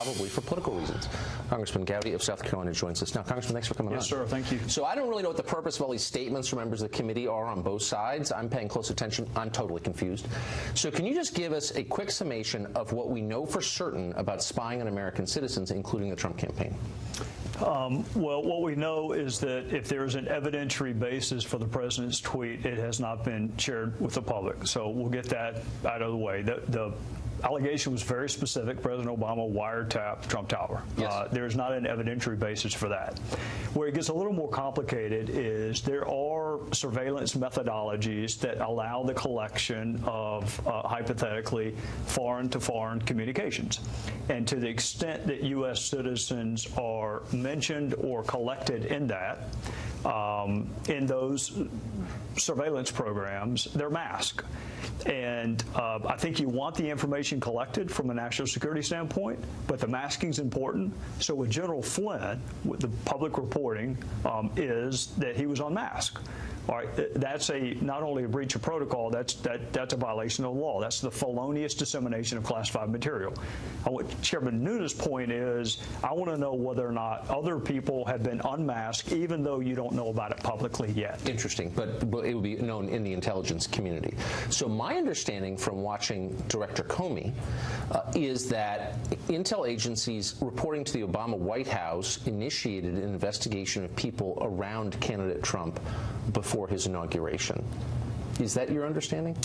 probably for political reasons. Congressman Gowdy of South Carolina joins us now. Congressman, thanks for coming on. Yes, sir. Thank you. So I don't really know what the purpose of all these statements from members of the committee are on both sides. I'm paying close attention. I'm totally confused. So can you just give us a quick summation of what we know for certain about spying on American citizens, including the Trump campaign? Well, what we know is that if there is an evidentiary basis for the president's tweet, it has not been shared with the public. So we'll get that out of the way. The allegation was very specific. President Obama wiretapped Trump Tower. Yes. There's not an evidentiary basis for that. Where it gets a little more complicated is there are surveillance methodologies that allow the collection of, hypothetically, foreign-to-foreign communications. And to the extent that U.S. citizens are mentioned or collected in that, in those surveillance programs, they're masked. And I think you want the information collected from a national security standpoint, but the masking is important. So with General Flynn, with the public reporting is that he was unmasked. All right, that's not only a breach of protocol, that's a violation of the law. That's the felonious dissemination of classified material. What Chairman Nunes' point is, I want to know whether or not other people have been unmasked, even though you don't know about it publicly yet. Interesting, but it would be known in the intelligence community. So my understanding from watching Director Comey is that intel agencies reporting to the Obama White House initiated an investigation of people around candidate Trump before his inauguration. Is that your understanding?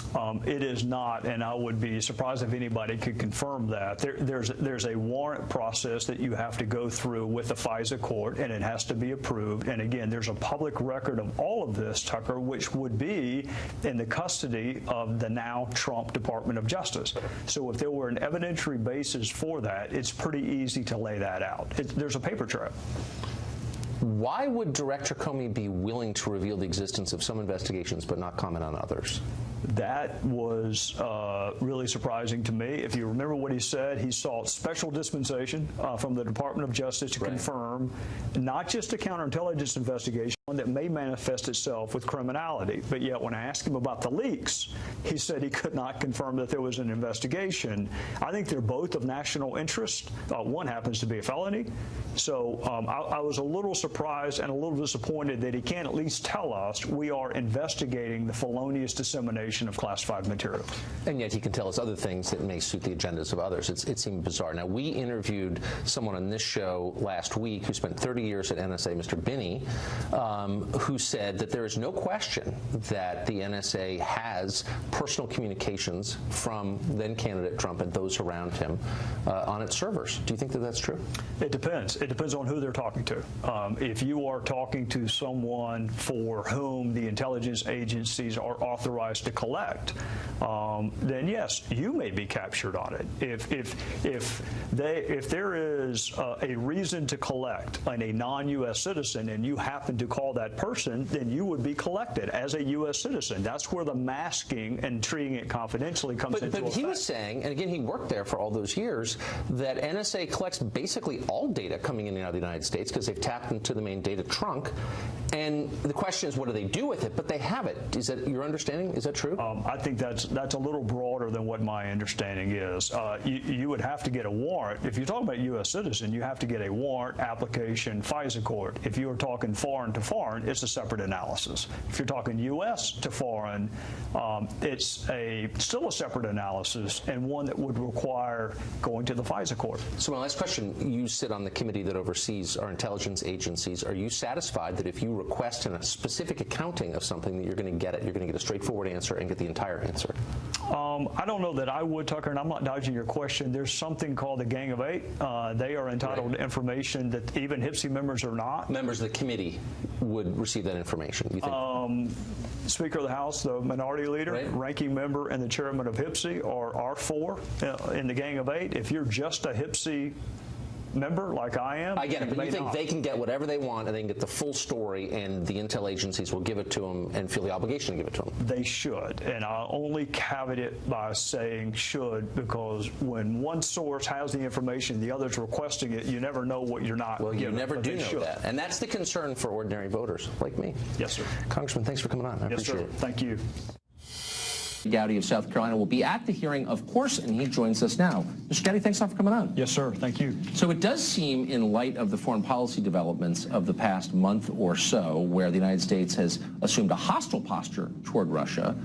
It is not, and I would be surprised if anybody could confirm that. There's a warrant process that you have to go through with the FISA court, and it has to be approved. And again, there's a public record of all of this, Tucker, which would be in the custody of the now Trump Department of Justice. So if there were an evidentiary basis for that, it's pretty easy to lay that out. There's a paper trail. Why would Director Comey be willing to reveal the existence of some investigations but not comment on others? That was really surprising to me. If you remember what he said, he sought special dispensation from the Department of Justice to confirm not just a counterintelligence investigation, one that may manifest itself with criminality. But yet when I asked him about the leaks, he said he could not confirm that there was an investigation. I think they're both of national interest. One happens to be a felony. So I was a little surprised and a little disappointed that he can't at least tell us we are investigating the felonious dissemination of classified material. And yet he can tell us other things that may suit the agendas of others. It seemed bizarre. Now, we interviewed someone on this show last week who spent 30 years at NSA, Mr. Binney, who said that there is no question that the NSA has personal communications from then-candidate Trump and those around him on its servers. Do you think that that's true? It depends. It depends on who they're talking to. If you are talking to someone for whom the intelligence agencies are authorized to collect, then yes, you may be captured on it. If there is a reason to collect on a non-U.S. citizen and you happen to call that person, then you would be collected as a U.S. citizen. That's where the masking and treating it confidentially comes into effect. But he was saying, and again, he worked there for all those years, that NSA collects basically all data coming in and out of the United States because they've tapped into the main data trunk. And the question is, what do they do with it? But they have it. Is that your understanding? Is that true? I think that's a little broader than what my understanding is. You would have to get a warrant. If you're talking about a U.S. citizen, you have to get a warrant, application, FISA court. If you are talking foreign to foreign, it's a separate analysis. If you're talking U.S. to foreign, it's still a separate analysis and one that would require going to the FISA court. So my last question, you sit on the committee that oversees our intelligence agencies. Are you satisfied that if you request a specific accounting of something that you're going to get it, you're going to get a straightforward answer and get the entire answer? I don't know that I would, Tucker, and I'm not dodging your question. There's something called the Gang of Eight. They are entitled to information that even HPSI members are not. Members of the committee would receive that information, you think? Speaker of the House, the minority leader, ranking member, and the chairman of HPSI are four in the Gang of Eight. If you're just a HPSI member like I am, I get it, but you think they can get whatever they want and they can get the full story and the intel agencies will give it to them and feel the obligation to give it to them? They should, and I'll only caveat it by saying should, because when one source has the information, the other's requesting it, you never know what you're not Well, you given, never do know that, and that's the concern for ordinary voters like me. Yes, sir. Congressman, thanks for coming on. I appreciate it. Thank you. Gowdy of South Carolina will be at the hearing, of course, and he joins us now. Mr. Gowdy, thanks a lot for coming on. Yes, sir. Thank you. So it does seem, in light of the foreign policy developments of the past month or so, where the United States has assumed a hostile posture toward Russia,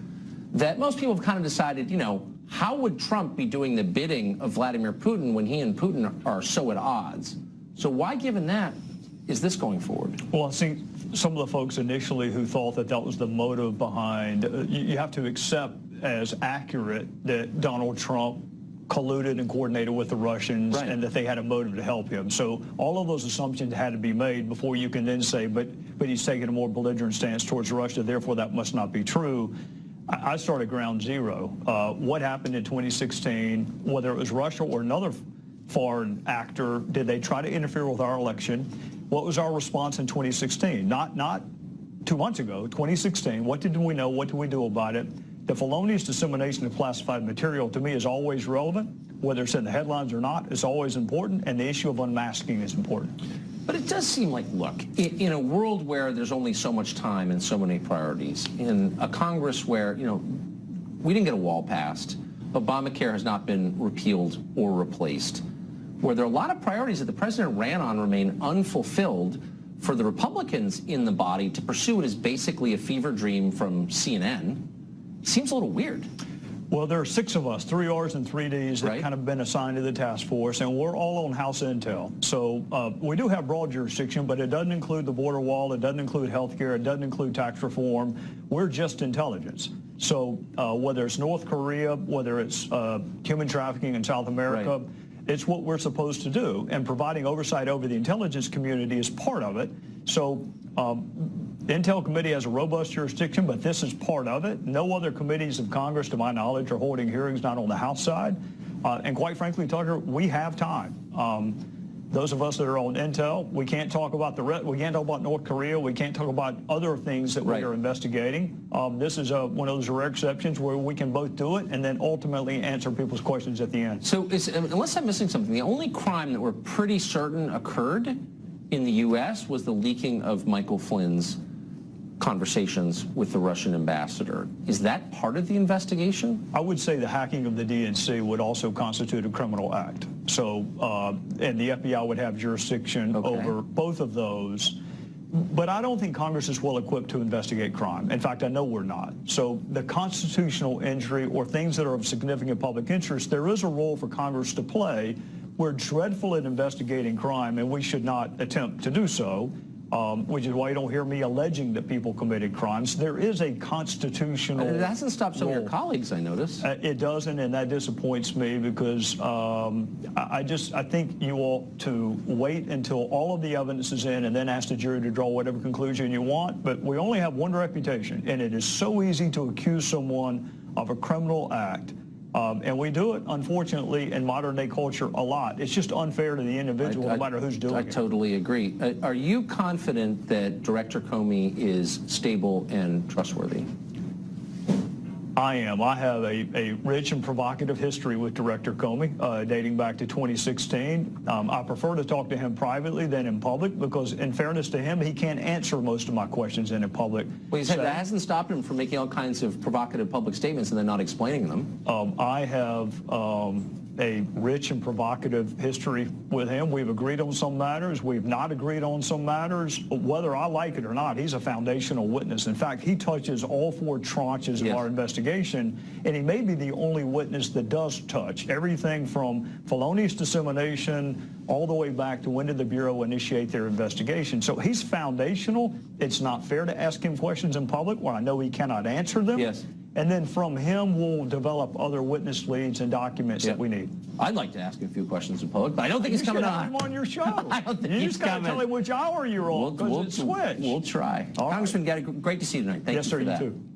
that most people have kind of decided, you know, how would Trump be doing the bidding of Vladimir Putin when he and Putin are so at odds? So why, given that, is this going forward? Well, I think some of the folks initially who thought that that was the motive behind, you have to accept as accurate that Donald Trump colluded and coordinated with the Russians, right, and that they had a motive to help him. So all of those assumptions had to be made before you can then say, but he's taking a more belligerent stance towards Russia, therefore that must not be true. I started ground zero. What happened in 2016, whether it was Russia or another foreign actor, did they try to interfere with our election? What was our response in 2016? Not 2 months ago, 2016. What did we know? What did we do about it? The felonious dissemination of classified material, to me, is always relevant. Whether it's in the headlines or not, it's always important, and the issue of unmasking is important. But it does seem like, look, in a world where there's only so much time and so many priorities, in a Congress where, you know, we didn't get a wall passed, Obamacare has not been repealed or replaced, where there are a lot of priorities that the president ran on remain unfulfilled, for the Republicans in the body to pursue it as basically a fever dream from CNN seems a little weird. Well, there are 6 of us, 3 Rs and 3 Ds, that kind of been assigned to the task force, and we're all on House Intel. So we do have broad jurisdiction, but it doesn't include the border wall, it doesn't include health care, it doesn't include tax reform. We're just intelligence. So whether it's North Korea, whether it's human trafficking in South America, right, it's what we're supposed to do, and providing oversight over the intelligence community is part of it. So the Intel Committee has a robust jurisdiction, but this is part of it. No other committees of Congress, to my knowledge, are holding hearings, not on the House side. And quite frankly, Tucker, we have time. Those of us that are on Intel, we can't talk about we can't talk about North Korea. We can't talk about other things that we are investigating. This is one of those rare exceptions where we can both do it and then ultimately answer people's questions at the end. So unless I'm missing something, the only crime that we're pretty certain occurred in the U.S. was the leaking of Michael Flynn's conversations with the Russian ambassador. Is that part of the investigation? I would say the hacking of the DNC would also constitute a criminal act. So, and the FBI would have jurisdiction over both of those. But I don't think Congress is well equipped to investigate crime. In fact, I know we're not. So the constitutional injury or things that are of significant public interest, there is a role for Congress to play. We're dreadful at investigating crime, and we should not attempt to do so. Which is why you don't hear me alleging that people committed crimes. There is a constitutional It hasn't stopped some role. of your colleagues, I notice. It doesn't, and that disappoints me because I think you ought to wait until all of the evidence is in and then ask the jury to draw whatever conclusion you want. But we only have one reputation, and it is so easy to accuse someone of a criminal act. And we do it, unfortunately, in modern-day culture a lot. It's just unfair to the individual, no matter who's doing it. I totally agree. Are you confident that Director Comey is stable and trustworthy? I am. I have a rich and provocative history with Director Comey, dating back to 2016. I prefer to talk to him privately than in public because, in fairness to him, he can't answer most of my questions in a public Well, he said that hasn't stopped him from making all kinds of provocative public statements and then not explaining them. I have a rich and provocative history with him. We've agreed on some matters. We've not agreed on some matters. Whether I like it or not, he's a foundational witness. In fact, he touches all 4 tranches of our investigation, and he may be the only witness that does touch everything from felonious dissemination all the way back to when did the Bureau initiate their investigation. So he's foundational. It's not fair to ask him questions in public where I know he cannot answer them. Yes. And then from him, we'll develop other witness leads and documents that we need. I'd like to ask him a few questions in public, but I don't think he's coming on. You should have him on your show. I don't think you he's just got to tell him which hour you're on because it's switched. We'll try. All Congressman Gowdy, great to see you tonight. Thank you for that. Yes, sir, you too.